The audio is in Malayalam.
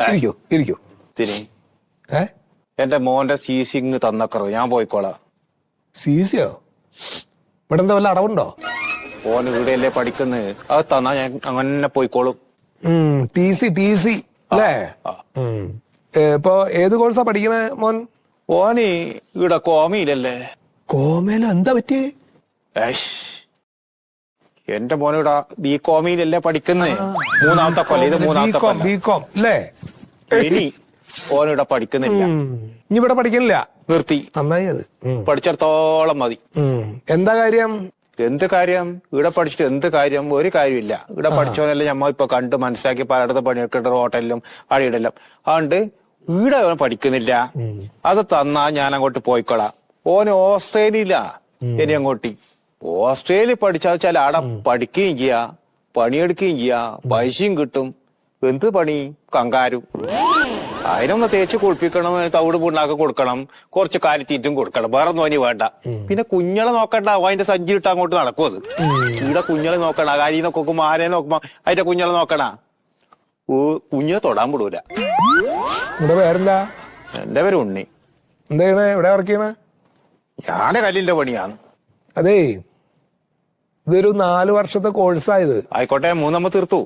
ഇരിക്കൂ ഇരിക്കൂ. തിരി ഏ എന്റെ മോന്റെ സീസിങ് തന്നക്കറോ, ഞാൻ പോയിക്കോളാം. സീസിയോ? ഇവിടെ എന്താ വല്ല അടവുണ്ടോ? ഓൻ ഇവിടെയല്ലേ പഠിക്കുന്നത്, അത് തന്നാ ഞാൻ അങ്ങനെ പോയിക്കോളും. ടി സി അല്ലേ? ഇപ്പൊ ഏത് കോഴ്സാ പഠിക്കണേ മോൻ? ഓന് ഇവിടെ കോമിയിലല്ലേ. കോമേലോ? എന്താ പറ്റി? ഏഷ്, എന്റെ മോനിവിടെ ബി കോമിയിലല്ലേ പഠിക്കുന്നത്. മൂന്നാമത്തെ കൊല്ലം, ഇത് മൂന്നാമത്തെ കൊല്ലം. ബികോം അല്ലേ? ഇനി ഓനിവിടെ പഠിക്കുന്നില്ല. ഇനി ഇവിടെ പഠിക്കണില്ല? നിർത്തി. നന്നായി അത്. പഠിച്ചിടത്തോളം മതി. എന്താ കാര്യം? എന്ത് കാര്യം? ഇവിടെ പഠിച്ചിട്ട് എന്ത് കാര്യം? ഒരു കാര്യമില്ല. ഇവിടെ പഠിച്ചവനല്ലേ ഞമ്മ ഇപ്പൊ കണ്ട് മനസ്സിലാക്കി പലയിടത്ത് പണിയെടുക്കേണ്ട, ഹോട്ടലിലും അടിയിടെല്ലാം. അതുകൊണ്ട് ഇവിടെ അവൻ പഠിക്കുന്നില്ല. അത് തന്നാ ഞാൻ അങ്ങോട്ട് പോയിക്കോളാം. ഓന് ഓസ്ട്രേലിയയിലാ ഇനി അങ്ങോട്ട്. ഓസ്ട്രേലിയ പഠിച്ചാൽ വെച്ചാൽ അവിടെ പഠിക്കുകയും ചെയ്യാ, പണിയെടുക്കുകയും ചെയ്യാ, പൈസയും കിട്ടും. എന്ത് പണി? കങ്കാരു. അതിനൊന്ന് തേച്ച് കുളിപ്പിക്കണം, തവിട് പുണ്ണാക്ക് കൊടുക്കണം, കുറച്ച് കാലിത്തീറ്റും കൊടുക്കണം. വേറെ നോനി വേണ്ട. പിന്നെ കുഞ്ഞളെ നോക്കണ്ട, അതിന്റെ സഞ്ചി ഇട്ട് അങ്ങോട്ട് നടക്കും. അത് ഇവിടെ കുഞ്ഞളെ നോക്കണ, കാര്യം നോക്കുമ്പോ ആരെ നോക്കുമ്പോ അതിന്റെ കുഞ്ഞളെ നോക്കണ. കുഞ്ഞിനെ തൊടാൻ വിടൂല. ഇവിടെ പേരെന്താ? എന്റെ പേര് ഉണ്ണി. എന്താ ചെയ്യണേ? എവിടെ വർക്ക് ചെയ്യണേ? ഞാനെ കല്ലിന്റെ പണിയാണ്. അതേ, ഇതൊരു 4 വർഷത്തെ കോഴ്സായത്. ആയിക്കോട്ടെ, 3 തീർത്തു.